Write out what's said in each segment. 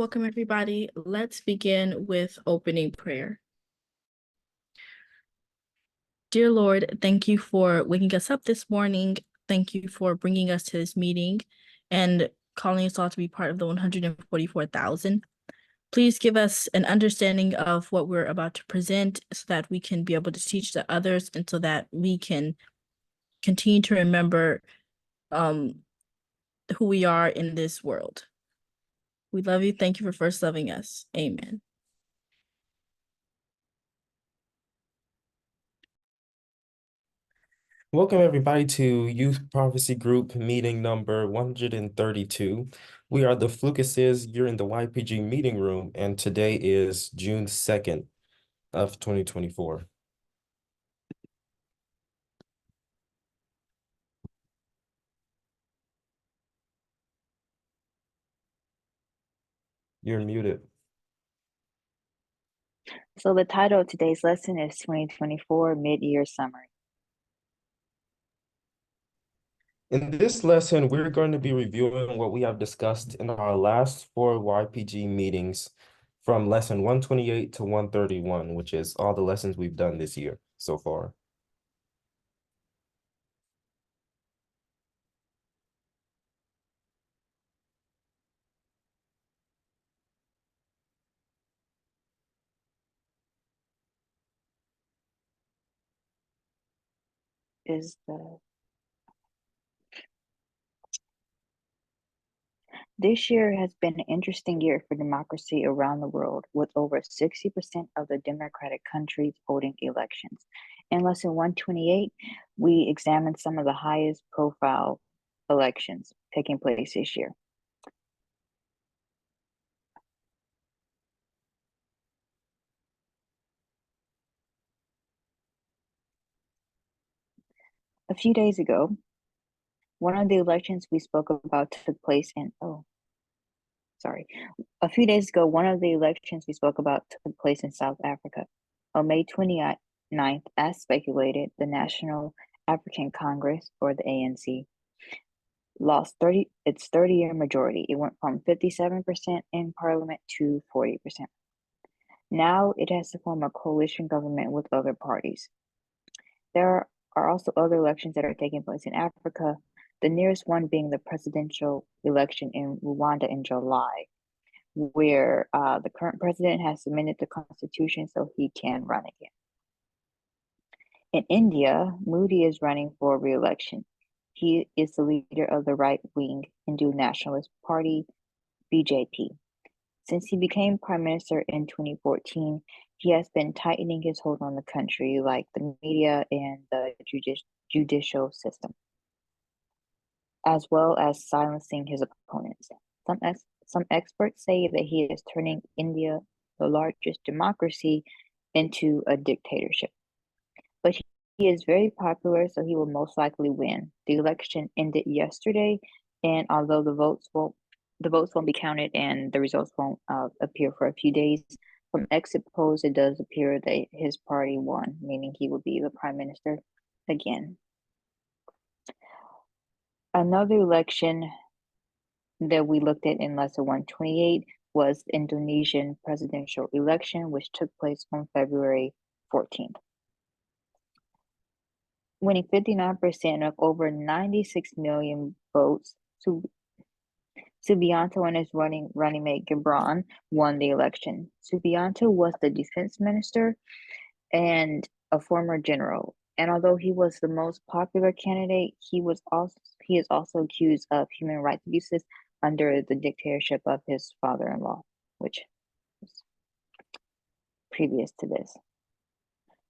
Welcome, everybody. Let's begin with opening prayer. Dear Lord, thank you for waking us up this morning. Thank you for bringing us to this meeting and calling us all to be part of the 144,000. Please give us an understanding of what we're about to present so that we can be able to teach the others and so that we can continue to remember who we are in this world. We love you. Thank you for first loving us. Amen. Welcome everybody to Youth Prophecy Group meeting number 132. We are the Flucuses. You're in the YPG meeting room, and today is June 2nd of 2024. You're muted. So the title of today's lesson is 2024 Mid-Year Summary. In this lesson, we're going to be reviewing what we have discussed in our last 4 YPG meetings from lesson 128 to 131, which is all the lessons we've done this year so far. This year has been an interesting year for democracy around the world, with over 60% of the democratic countries holding elections. In lesson 128, we examined some of the highest profile elections taking place this year. A few days ago, one of the elections we spoke about took place in, A few days ago, one of the elections we spoke about took place in South Africa. On May 29th, as speculated, the National African Congress, or the ANC, lost its 30-year majority. It went from 57% in parliament to 40%. Now it has to form a coalition government with other parties. There are also other elections that are taking place in Africa, the nearest one being the presidential election in Rwanda in July, where the current president has amended the constitution so he can run again. In India, Modi is running for re-election. He is the leader of the right-wing Hindu nationalist party, BJP. Since he became prime minister in 2014, he has been tightening his hold on the country, like the media and the judicial system, as well as silencing his opponents. Some experts say that he is turning India, the largest democracy, into a dictatorship. But he is very popular, so he will most likely win. The election ended yesterday, and although the votes won't be counted and the results won't appear for a few days, from exit polls it does appear that his party won, meaning he will be the prime minister again. Another election that we looked at in lesson 128 was the Indonesian presidential election, which took place on February 14th. Winning 59% of over 96 million votes, Subianto and his running mate Gibran won the election. Subianto was the defense minister and a former general. And although he was the most popular candidate, he is also accused of human rights abuses under the dictatorship of his father-in-law, which was previous to this.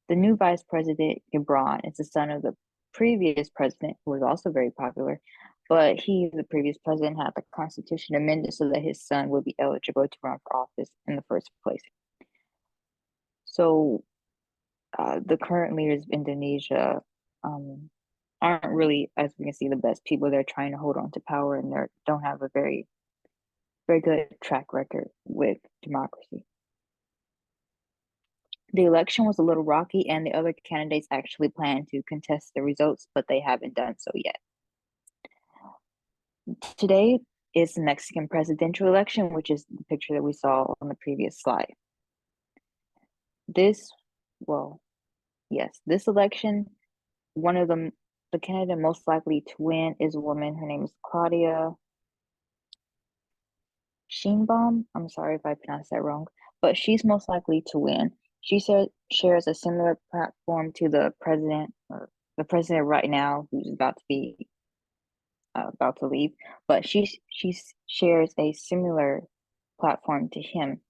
The new vice president, Gibran, is the son of the previous president, who was also very popular, but the previous president, had the constitution amended so that his son would be eligible to run for office in the first place. So the current leaders of Indonesia aren't really, as we can see, the best people. They're trying to hold on to power, and they don't have a very, very good track record with democracy. The election was a little rocky, and the other candidates actually plan to contest the results, but they haven't done so yet. Today, is the Mexican presidential election, which is the picture that we saw on the previous slide. This election, one of the candidate most likely to win is a woman. Her name is Claudia Sheinbaum. I'm sorry if I pronounced that wrong, but she's most likely to win. She shares a similar platform to the president, or the president right now, who's about to leave, but she shares a similar platform to him.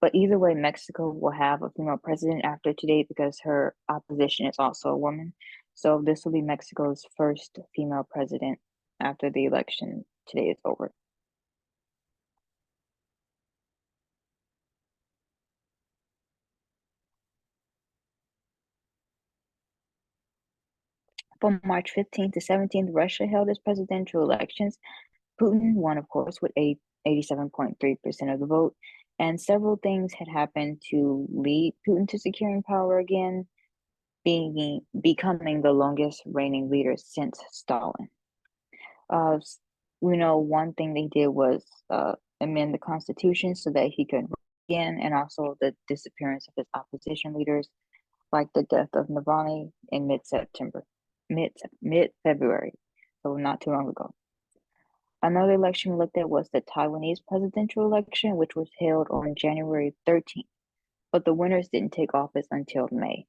But either way, Mexico will have a female president after today because her opposition is also a woman. So this will be Mexico's first female president after the election today is over. From March 15th to 17th, Russia held its presidential elections. Putin won, of course, with 87.3% of the vote, and several things had happened to lead Putin to securing power again, becoming the longest reigning leader since Stalin. We know one thing they did was amend the constitution so that he could run again, and also the disappearance of his opposition leaders, like the death of Navalny in mid-February, so not too long ago. Another election we looked at was the Taiwanese presidential election, which was held on January 13th, but the winners didn't take office until May.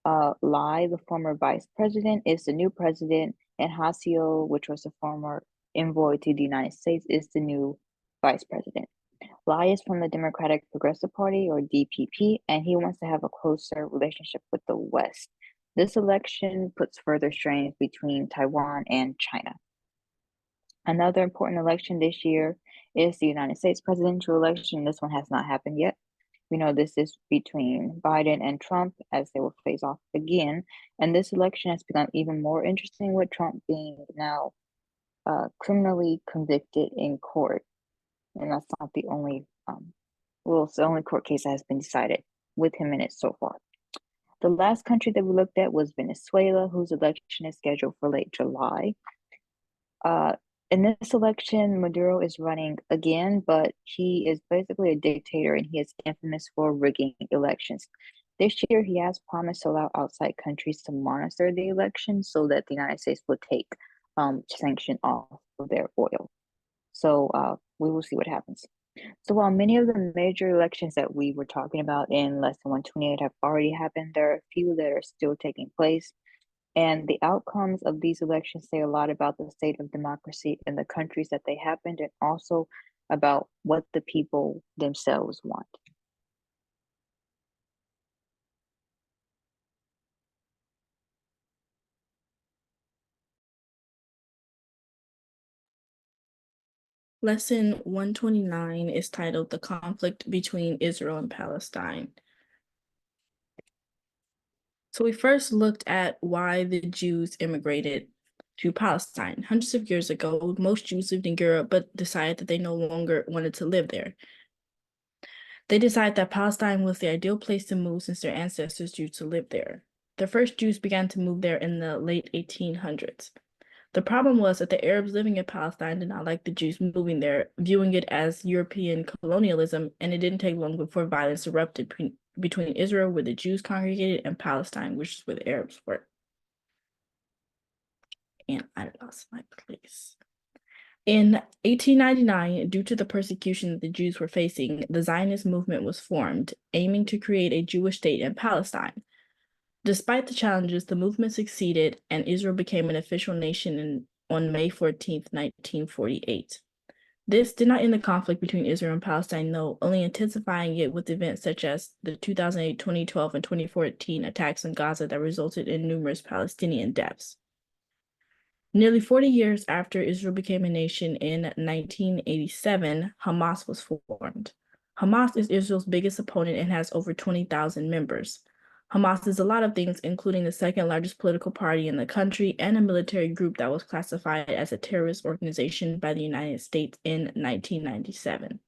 Lai, the former vice president, is the new president, and Hasio, which was a former envoy to the United States, is the new vice president. Lai is from the Democratic Progressive Party, or DPP, and he wants to have a closer relationship with the West. This election puts further strains between Taiwan and China. Another important election this year is the United States presidential election. This one has not happened yet. We know this is between Biden and Trump, as they will face off again. And this election has become even more interesting with Trump being now criminally convicted in court. And that's not the only, it's the only court case that has been decided with him in it so far. The last country that we looked at was Venezuela, whose election is scheduled for late July. In this election, Maduro is running again, but he is basically a dictator and he is infamous for rigging elections. This year, he has promised to allow outside countries to monitor the election so that the United States will take sanction off of their oil. So we will see what happens. So while many of the major elections that we were talking about in Lesson 128 have already happened, there are a few that are still taking place. And the outcomes of these elections say a lot about the state of democracy in the countries that they happened, and also about what the people themselves want. Lesson 129 is titled The Conflict Between Israel and Palestine. So we first looked at why the Jews immigrated to Palestine. Hundreds of years ago, most Jews lived in Europe, but decided that they no longer wanted to live there. They decided that Palestine was the ideal place to move since their ancestors used to live there. The first Jews began to move there in the late 1800s. The problem was that the Arabs living in Palestine did not like the Jews moving there, viewing it as European colonialism, and it didn't take long before violence erupted between Israel, where the Jews congregated, and Palestine, which is where the Arabs were. And I lost my place. In 1899, due to the persecution that the Jews were facing, the Zionist movement was formed, aiming to create a Jewish state in Palestine. Despite the challenges, the movement succeeded, and Israel became an official nation on May 14th, 1948. This did not end the conflict between Israel and Palestine, though, only intensifying it with events such as the 2008, 2012, and 2014 attacks in Gaza that resulted in numerous Palestinian deaths. Nearly 40 years after Israel became a nation in 1987, Hamas was formed. Hamas is Israel's biggest opponent and has over 20,000 members. Hamas is a lot of things, including the second largest political party in the country and a military group that was classified as a terrorist organization by the United States in 1997.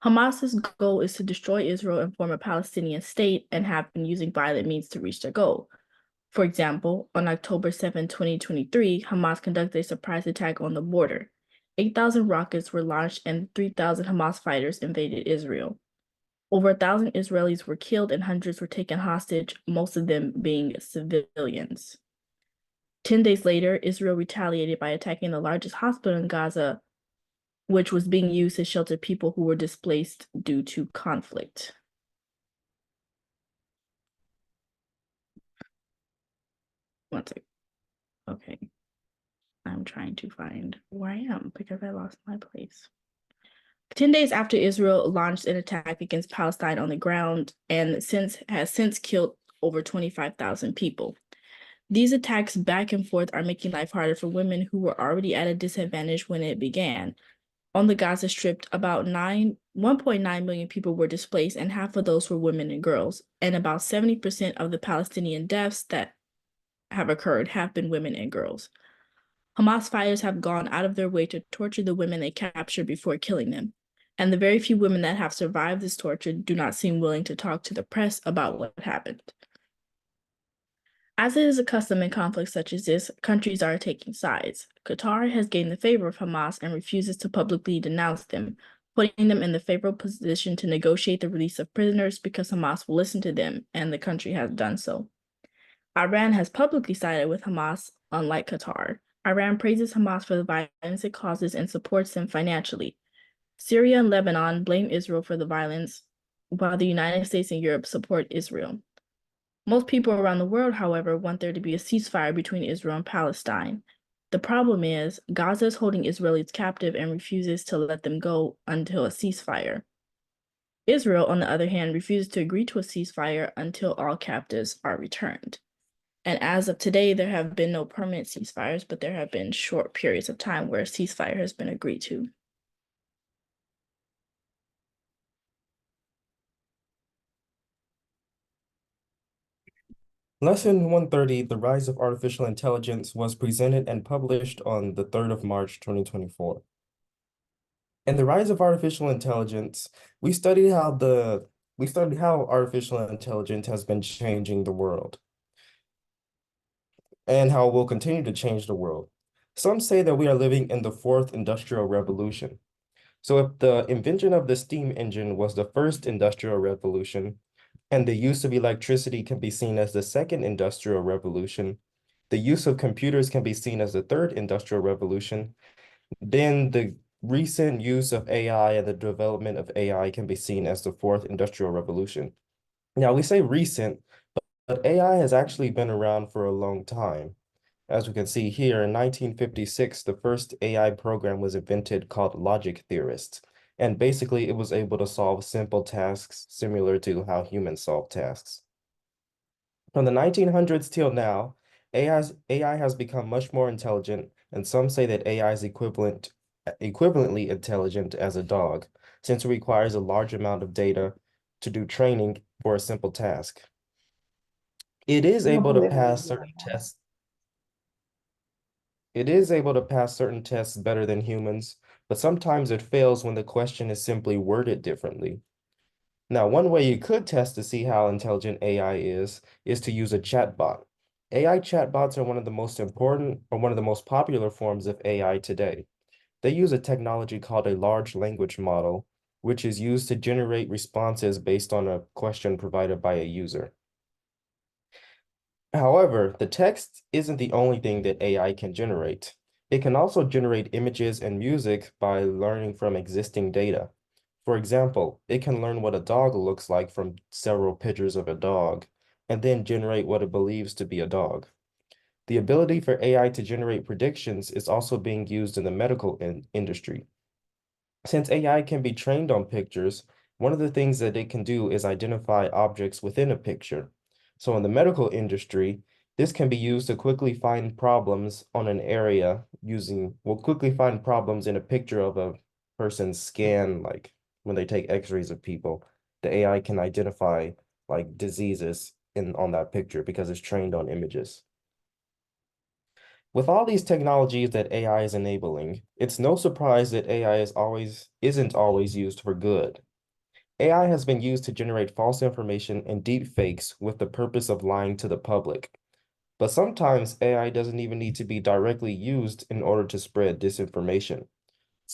Hamas's goal is to destroy Israel and form a Palestinian state, and have been using violent means to reach their goal. For example, on October 7, 2023, Hamas conducted a surprise attack on the border. 8,000 rockets were launched and 3,000 Hamas fighters invaded Israel. Over 1,000 Israelis were killed and hundreds were taken hostage, most of them being civilians. 10 days later, Israel retaliated by attacking the largest hospital in Gaza, which was being used to shelter people who were displaced due to conflict. One second. Okay. I'm trying to find where I am because I lost my place. 10 days after Israel launched an attack against Palestine on the ground and has since killed over 25,000 people. These attacks back and forth are making life harder for women who were already at a disadvantage when it began. On the Gaza Strip, about 1.9 million people were displaced, and half of those were women and girls. And about 70% of the Palestinian deaths that have occurred have been women and girls. Hamas fighters have gone out of their way to torture the women they captured before killing them. And the very few women that have survived this torture do not seem willing to talk to the press about what happened. As it is a custom in conflicts such as this, countries are taking sides. Qatar has gained the favor of Hamas and refuses to publicly denounce them, putting them in the favorable position to negotiate the release of prisoners because Hamas will listen to them, and the country has done so. Iran has publicly sided with Hamas, unlike Qatar. Iran praises Hamas for the violence it causes and supports them financially. Syria and Lebanon blame Israel for the violence, while the United States and Europe support Israel. Most people around the world, however, want there to be a ceasefire between Israel and Palestine. The problem is, Gaza is holding Israelis captive and refuses to let them go until a ceasefire. Israel, on the other hand, refuses to agree to a ceasefire until all captives are returned. And as of today, there have been no permanent ceasefires, but there have been short periods of time where a ceasefire has been agreed to. Lesson 130, The Rise of Artificial Intelligence, was presented and published on the 3rd of March, 2024. In The Rise of Artificial Intelligence, we studied how artificial intelligence has been changing the world and how it will continue to change the world. Some say that we are living in the fourth industrial revolution. So if the invention of the steam engine was the first industrial revolution, and the use of electricity can be seen as the second industrial revolution, the use of computers can be seen as the third industrial revolution, then the recent use of AI and the development of AI can be seen as the fourth industrial revolution. Now, we say recent, but AI has actually been around for a long time. As we can see here, in 1956, the first AI program was invented called Logic Theorist. And basically, it was able to solve simple tasks similar to how humans solve tasks. From the 1900s till now, AI has become much more intelligent, and some say that AI is equivalently intelligent as a dog, since it requires a large amount of data to do training for a simple task. It is able to pass certain tests. It is able to pass certain tests better than humans, but sometimes it fails when the question is simply worded differently. Now, one way you could test to see how intelligent AI is to use a chatbot. AI chatbots are one of the most important or one of the most popular forms of AI today. They use a technology called a large language model, which is used to generate responses based on a question provided by a user. However, the text isn't the only thing that AI can generate. It can also generate images and music by learning from existing data. For example, it can learn what a dog looks like from several pictures of a dog, and then generate what it believes to be a dog. The ability for AI to generate predictions is also being used in the medical industry. Since AI can be trained on pictures, one of the things that it can do is identify objects within a picture. So in the medical industry, this can be used to quickly find problems on an area quickly find problems in a picture of a person's scan, like when they take x-rays of people. The AI can identify like diseases on that picture because it's trained on images. With all these technologies that AI is enabling, it's no surprise that AI isn't always used for good. AI has been used to generate false information and deep fakes with the purpose of lying to the public. But sometimes AI doesn't even need to be directly used in order to spread disinformation.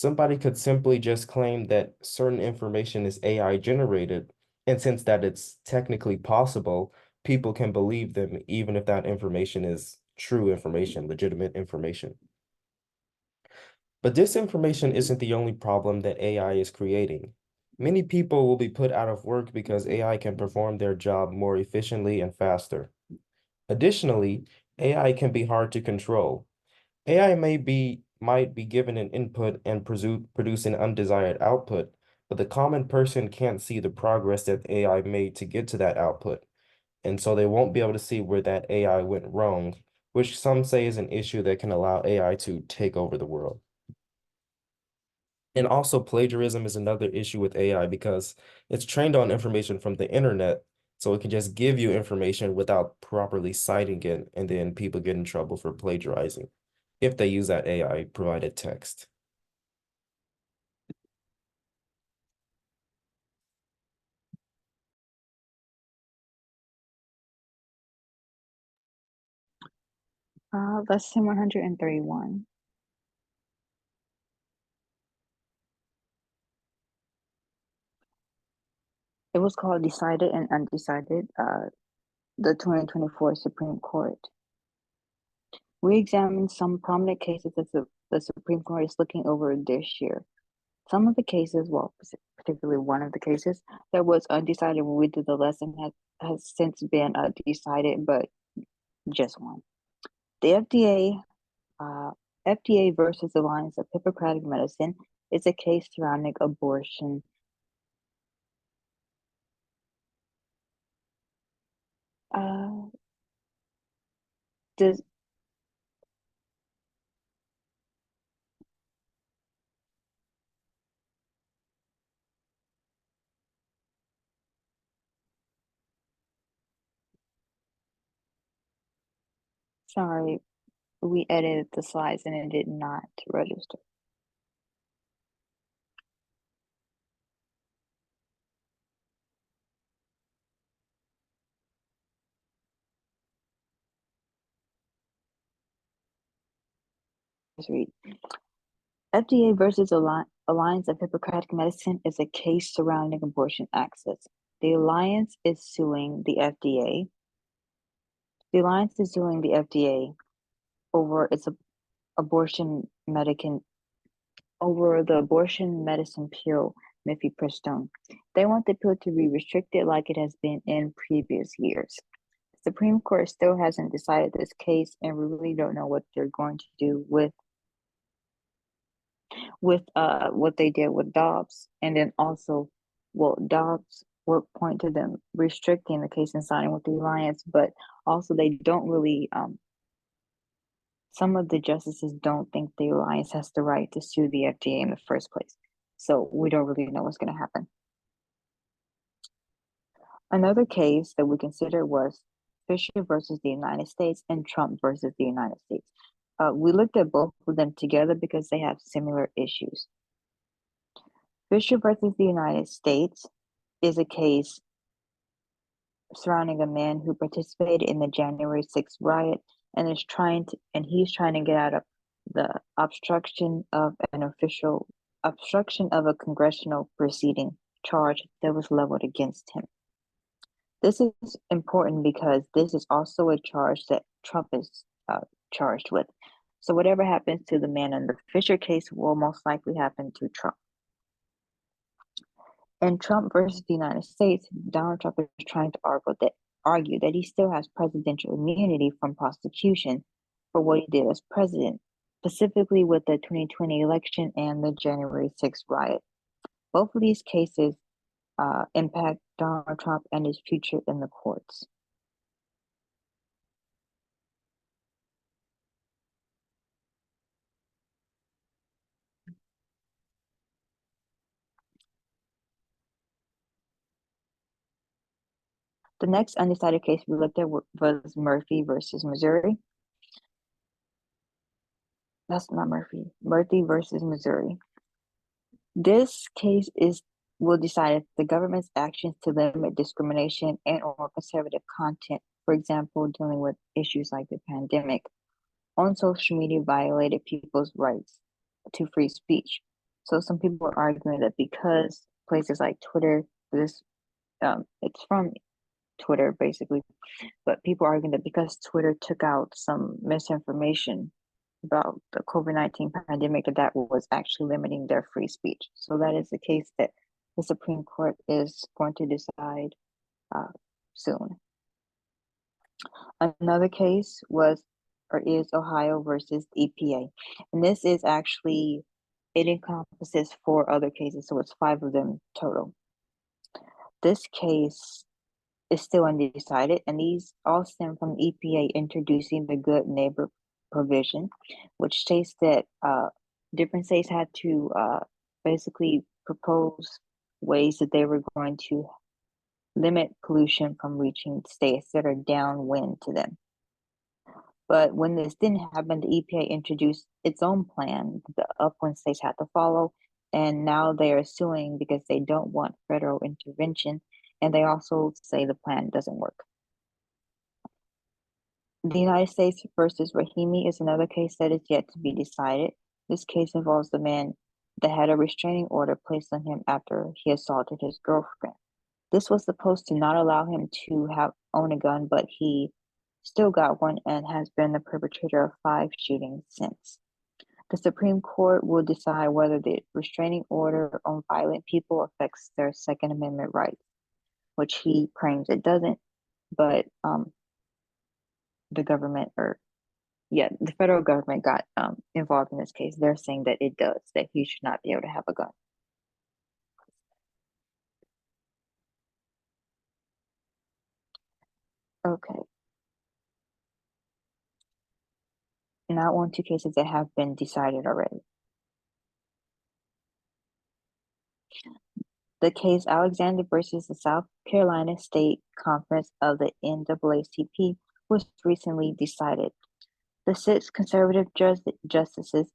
Somebody could simply just claim that certain information is AI generated, and since that it's technically possible, people can believe them even if that information is true information, legitimate information. But this information isn't the only problem that AI is creating. Many people will be put out of work because AI can perform their job more efficiently and faster. Additionally, AI can be hard to control. AI might be given an input and produce an undesired output, but the common person can't see the progress that AI made to get to that output. And so they won't be able to see where that AI went wrong, which some say is an issue that can allow AI to take over the world. And also, plagiarism is another issue with AI because it's trained on information from the internet, so it can just give you information without properly citing it, and then people get in trouble for plagiarizing if they use that AI provided text. Lesson 131. It was called Decided and Undecided, the 2024 Supreme Court. We examined some prominent cases that the Supreme Court is looking over this year. Some of the cases, well, particularly one of the cases that was undecided when we did the lesson has since been decided, but just one. The FDA versus Alliance of Hippocratic Medicine is a case surrounding abortion. Does Sorry, we edited the slides and it did not register. Let's read. FDA versus Alliance of Hippocratic Medicine is a case surrounding abortion access. The alliance is suing the FDA. The alliance is suing the FDA over its abortion medicine over the abortion medicine pill mifepristone. They want the pill to be restricted like it has been in previous years. The Supreme Court still hasn't decided this case, and we really don't know what they're going to do with what they did with Dobbs, and then also, well, Dobbs would point to them restricting the case and signing with the alliance, but also they don't really some of the justices don't think the alliance has the right to sue the FDA in the first place. So we don't really know what's going to happen. Another case that we considered was Fisher versus the United States and Trump versus the United States. We looked at both of them together because they have similar issues. Fisher versus the United States is a case surrounding a man who participated in the January 6th riot and he's trying to get out of the obstruction of a congressional proceeding charge that was leveled against him. This is important because this is also a charge that Trump is charged with. So whatever happens to the man in the Fisher case will most likely happen to Trump. In Trump versus the United States, Donald Trump is trying to argue that he still has presidential immunity from prosecution for what he did as president, specifically with the 2020 election and the January 6th riot. Both of these cases impact Donald Trump and his future in the courts. The next undecided case we looked at was Murphy versus Missouri. That's not Murphy. Murphy versus Missouri. This case will decide if the government's actions to limit discrimination and or conservative content, for example, dealing with issues like the pandemic, on social media violated people's rights to free speech. So some people are arguing that because places like Twitter, it's from Twitter basically, but people are arguing that because Twitter took out some misinformation about the COVID-19 pandemic, that was actually limiting their free speech. So that is the case that the Supreme Court is going to decide soon. Another case was or is Ohio versus EPA. And this is actually, it encompasses 4 other cases, so it's 5 of them total. This case is still undecided, and these all stem from EPA introducing the good neighbor provision, which states that different states had to basically propose ways that they were going to limit pollution from reaching states that are downwind to them. But when this didn't happen, the EPA introduced its own plan the upwind states had to follow, and now they are suing because they don't want federal intervention, and they also say the plan doesn't work. The United States versus Rahimi is another case that is yet to be decided. This case involves the man that had a restraining order placed on him after he assaulted his girlfriend. This was supposed to not allow him to own a gun, but he still got one and has been the perpetrator of 5 shootings since. The Supreme Court will decide whether the restraining order on violent people affects their Second Amendment rights, which he claims it doesn't, but the federal government got involved in this case. They're saying that it does, that he should not be able to have a gun. Okay. Now on to cases that have been decided already. The case Alexander versus the South Carolina State Conference of the NAACP was recently decided. The 6 conservative justices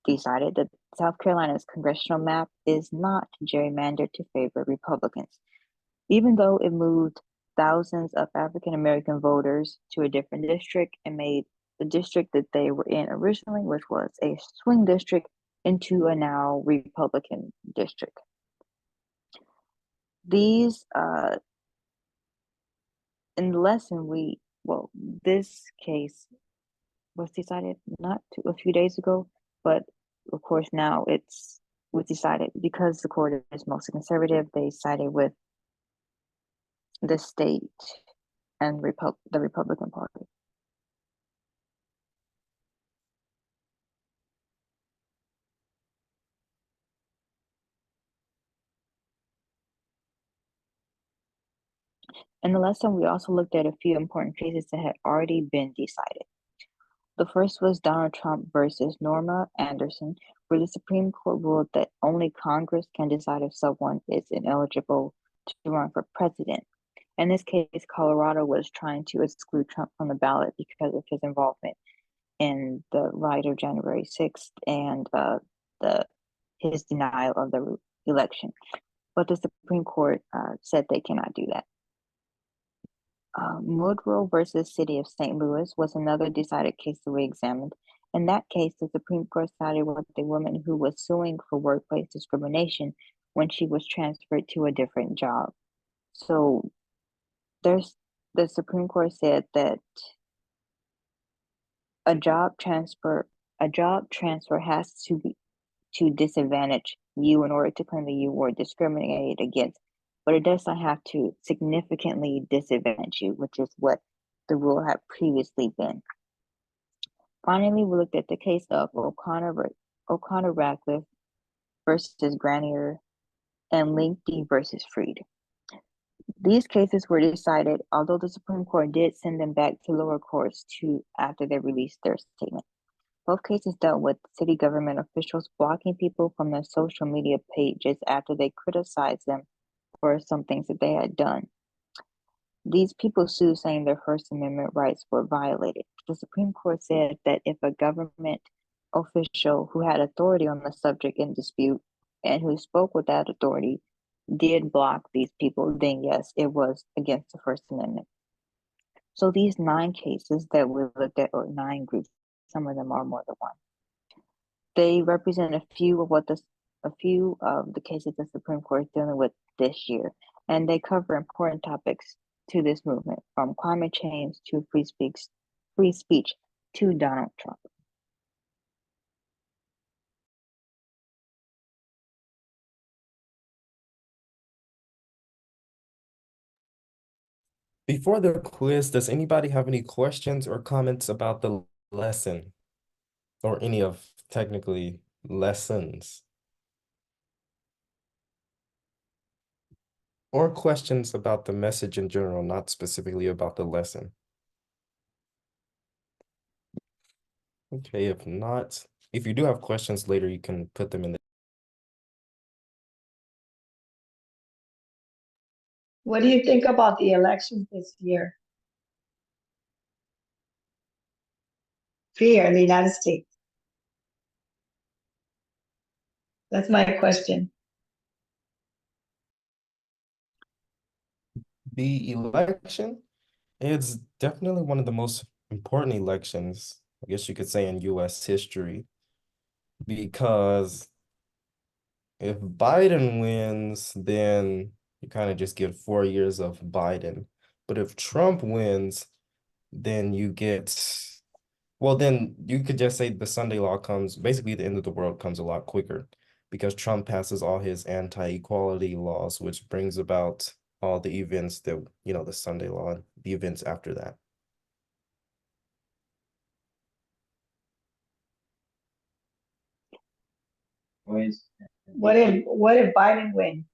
decided that South Carolina's congressional map is not gerrymandered to favor Republicans, even though it moved thousands of African American voters to a different district and made the district that they were in originally, which was a swing district, into a now Republican district. These in the lesson this case was decided a few days ago, but of course now it was decided because the court is mostly conservative. They sided with the state and the Republican Party. In the lesson, we also looked at a few important cases that had already been decided. The first was Donald Trump versus Norma Anderson, where the Supreme Court ruled that only Congress can decide if someone is ineligible to run for president. In this case, Colorado was trying to exclude Trump from the ballot because of his involvement in the riot of January 6th and his denial of the election. But the Supreme Court said they cannot do that. Mudrow versus City of St. Louis was another decided case that we examined. In that case, the Supreme Court sided with the woman who was suing for workplace discrimination when she was transferred to a different job. So the Supreme Court said that a job transfer has to disadvantage you in order to claim that you were discriminated against, but it does not have to significantly disadvantage you, which is what the rule had previously been. Finally, we looked at the case of O'Connor Radcliffe versus Granier and Linkty versus Freed. These cases were decided, although the Supreme Court did send them back to lower courts after they released their statement. Both cases dealt with city government officials blocking people from their social media pages after they criticized them for some things that they had done. These people sued, saying their First Amendment rights were violated. The Supreme Court said that if a government official who had authority on the subject in dispute and who spoke with that authority did block these people, then yes, it was against the First Amendment. So these 9 cases that we looked at, or 9 groups, some of them are more than one, they represent a few a few of the cases the Supreme Court is dealing with this year, and they cover important topics to this movement, from climate change to free speech to Donald Trump. Before the quiz, does anybody have any questions or comments about the lesson or any of technically lessons? Or questions about the message in general, not specifically about the lesson? Okay, if not, if you do have questions later, you can put them in the. What do you think about the elections this year? Here in the United States. That's my question. The election, it's definitely one of the most important elections, I guess you could say, in US history, because if Biden wins, then you kind of just get 4 years of Biden. But if Trump wins, then you get, well, then you could just say the Sunday law comes, basically the end of the world comes a lot quicker because Trump passes all his anti-equality laws, which brings about all the events that, the Sunday law, the events after that. What if Biden wins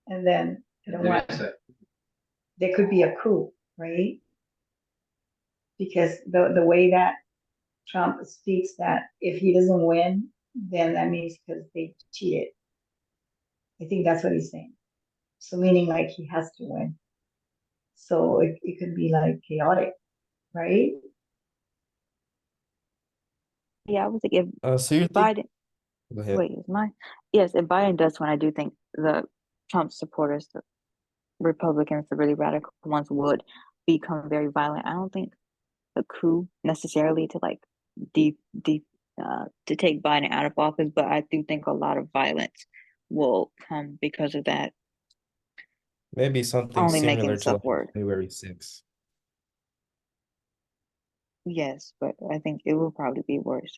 and then there could be a coup, right? Because the way that Trump speaks, that if he doesn't win, then that means because they cheated. I think that's what he's saying. So meaning like he has to win. So it could be like chaotic, right? Yeah, I would think if So you think, Biden, go ahead. wait, is mine? Yes, if Biden does win, I do think the Trump supporters, the Republicans, the really radical ones, would become very violent. I don't think a coup necessarily to like to take Biden out of office, but I do think a lot of violence will come because of that. Maybe something Only making similar this to up like word. January 6th. Yes, but I think it will probably be worse.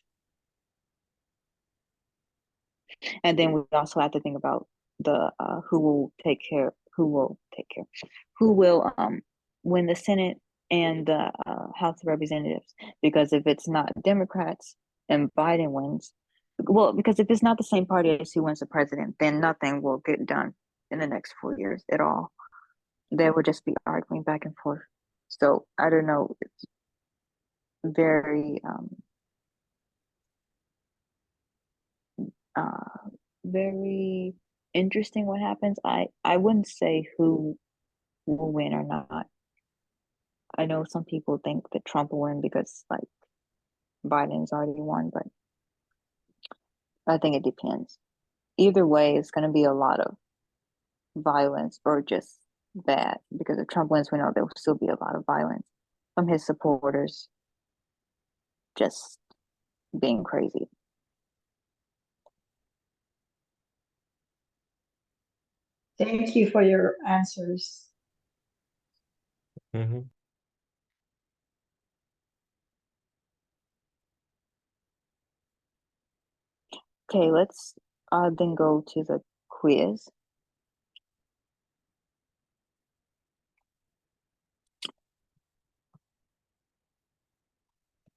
And then we also have to think about the who will take care, who will win the Senate and the House of Representatives. Because if it's not Democrats and Biden wins, well, because if it's not the same party as who wins the president, then nothing will get done in the next 4 years at all. They will just be arguing back and forth. So I don't know. It's very very interesting what happens. I wouldn't say who will win or not. I know some people think that Trump will win because like Biden's already won, but I think it depends. Either way, it's going to be a lot of violence or just bad, because if Trump wins, we know there will still be a lot of violence from his supporters just being crazy. Thank you for your answers. Mm-hmm. Okay, let's then go to the quiz.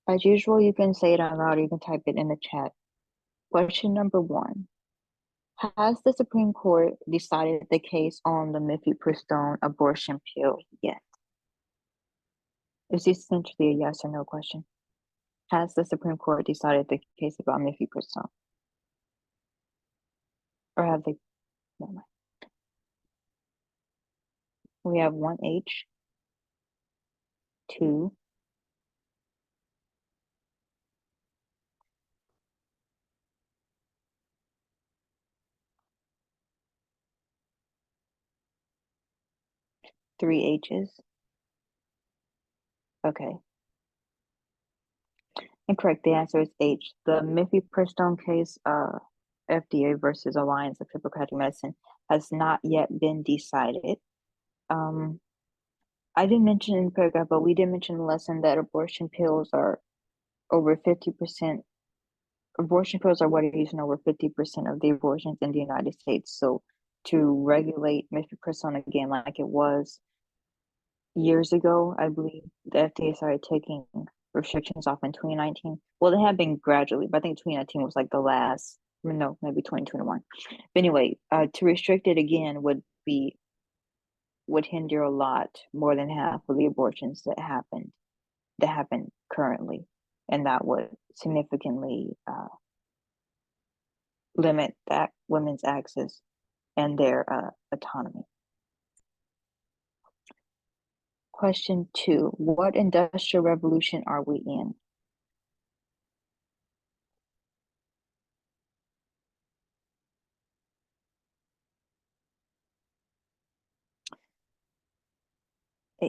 As usual, you can say it out loud, or you can type it in the chat. Question number 1. Has the Supreme Court decided the case on the mifepristone abortion pill yet? Is this essentially a yes or no question? Has the Supreme Court decided the case about mifepristone? Or have they? Never mind. We have 1H, 2, 3H's. Okay. And correct, the answer is H. The mifepristone case FDA versus Alliance of Hippocratic Medicine has not yet been decided. I didn't mention in the paragraph, but we did mention in the lesson that abortion pills are over 50%. Abortion pills are what are used in over 50% of the abortions in the United States. So to regulate mifepristone again, like it was years ago, I believe the FDA started taking restrictions off in 2019. Well, they have been gradually, but I think 2019 was like the last, no, maybe 2021. But anyway, to restrict it again would hinder a lot more than half of the abortions that happen currently, and that would significantly limit that women's access and their autonomy. Question 2, what industrial revolution are we in?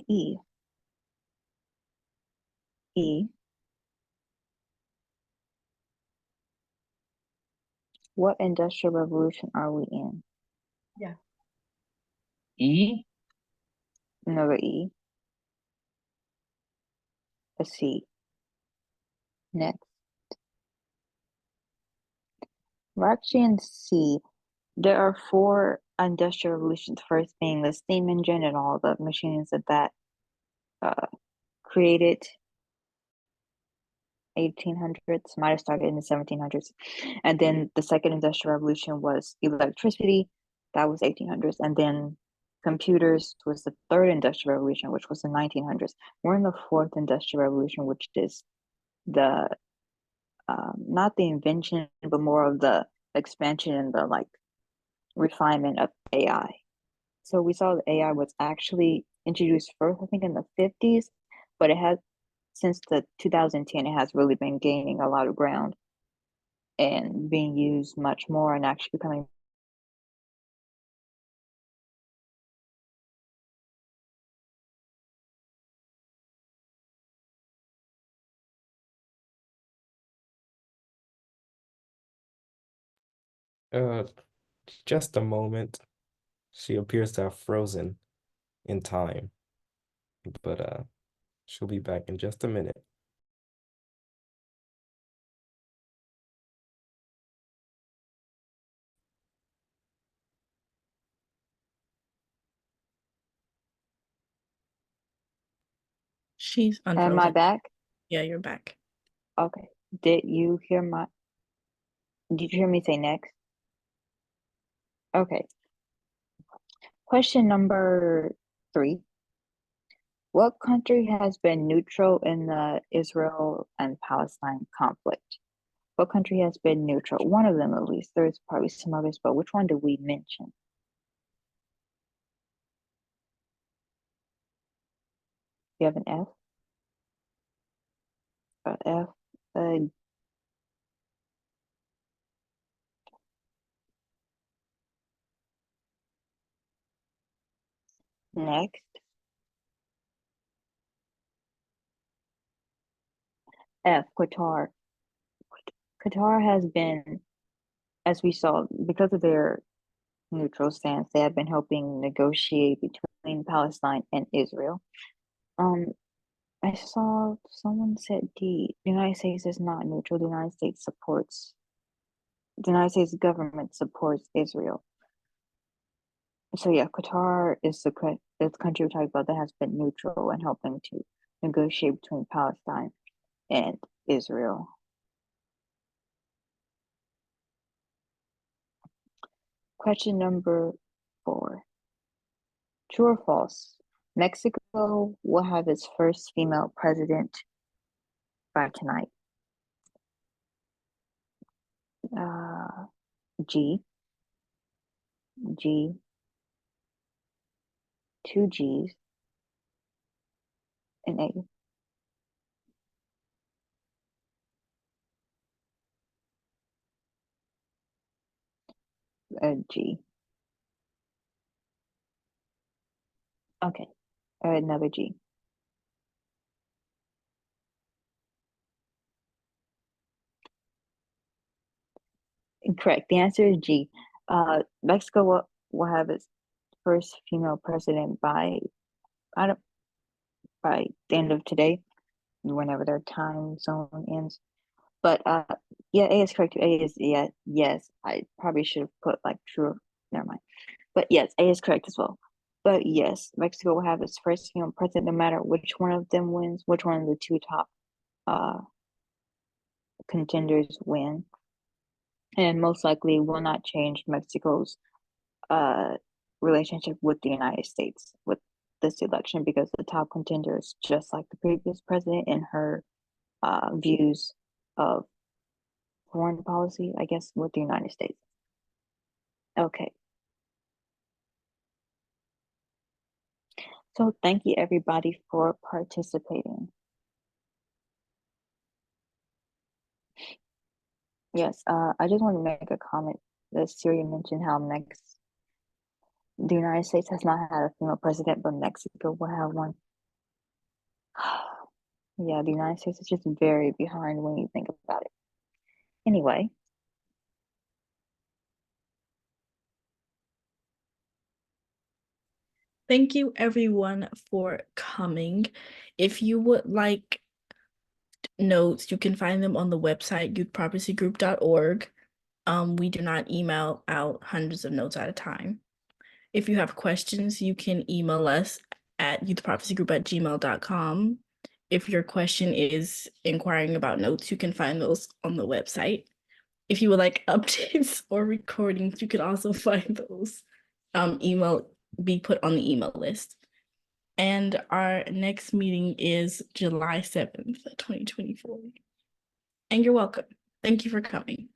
E. What industrial revolution are we in? Yeah. E. Another E. A C. Next. We're actually in C. There are 4 industrial revolutions. First being the steam engine and all the machines that created 1800s, might have started in the 1700s. And then the second industrial revolution was electricity. That was 1800s. And then computers was the third industrial revolution, which was the 1900s. We're in the fourth industrial revolution, which is the not the invention, but more of the expansion and the like refinement of AI. So we saw that AI was actually introduced first, I think, in the 50s, but it has since the 2010, it has really been gaining a lot of ground and being used much more and actually becoming Just a moment. She appears to have frozen in time, but she'll be back in just a minute. She's Am I unfrozen. back? Yeah, you're back. Okay. Did you hear me say next? Okay. Question number 3. What country has been neutral in the Israel and Palestine conflict? What country has been neutral? One of them, at least. There's probably some others, but which one did we mention? You have an F? F. Next. F. Qatar. Qatar has been, as we saw, because of their neutral stance, they have been helping negotiate between Palestine and Israel. I saw someone said D. The United States is not neutral. The United States government supports Israel. So yeah, Qatar is the country we're talking about that has been neutral and helping to negotiate between Palestine and Israel. Question number 4. True or false? Mexico will have its first female president by tonight. G, 2 G's, and A. G. Okay, another G. Correct. The answer is G. Mexico will have its first female president I don't by the end of today, whenever their time zone ends. But yeah, A is correct. A is yes. I probably should have put like true. Never mind. But yes, A is correct as well. But yes, Mexico will have its first female president, no matter which one of them wins, which one of the two top contenders win, and most likely will not change Mexico's relationship with the United States with this election, because the top contender is just like the previous president in her views of foreign policy, I guess, with the United States. Okay. So thank you everybody for participating. Yes, I just want to make a comment that Siri mentioned how the United States has not had a female president, but Mexico will have one. Yeah, the United States is just very behind when you think about it. Anyway. Thank you everyone for coming. If you would like notes, you can find them on the website youthprophecygroup.org. We do not email out hundreds of notes at a time. If you have questions, you can email us at youthprophecygroup@gmail.com. If your question is inquiring about notes, you can find those on the website. If you would like updates or recordings, you can also find those be put on the email list. And our next meeting is July 7th, 2024. And you're welcome. Thank you for coming.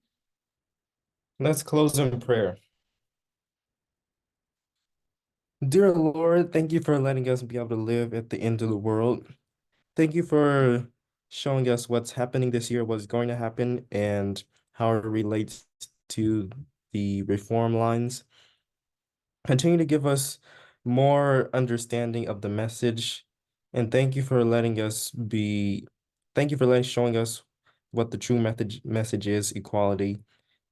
Let's close in prayer. Dear Lord, thank you for letting us be able to live at the end of the world. Thank you for showing us what's happening this year, what's going to happen, and how it relates to the reform lines. Continue to give us more understanding of the message, and thank you for showing us what the true message is, equality,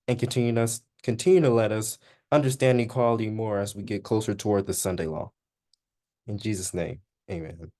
and continue to let us understand equality more as we get closer toward the Sunday law. In Jesus' name, amen.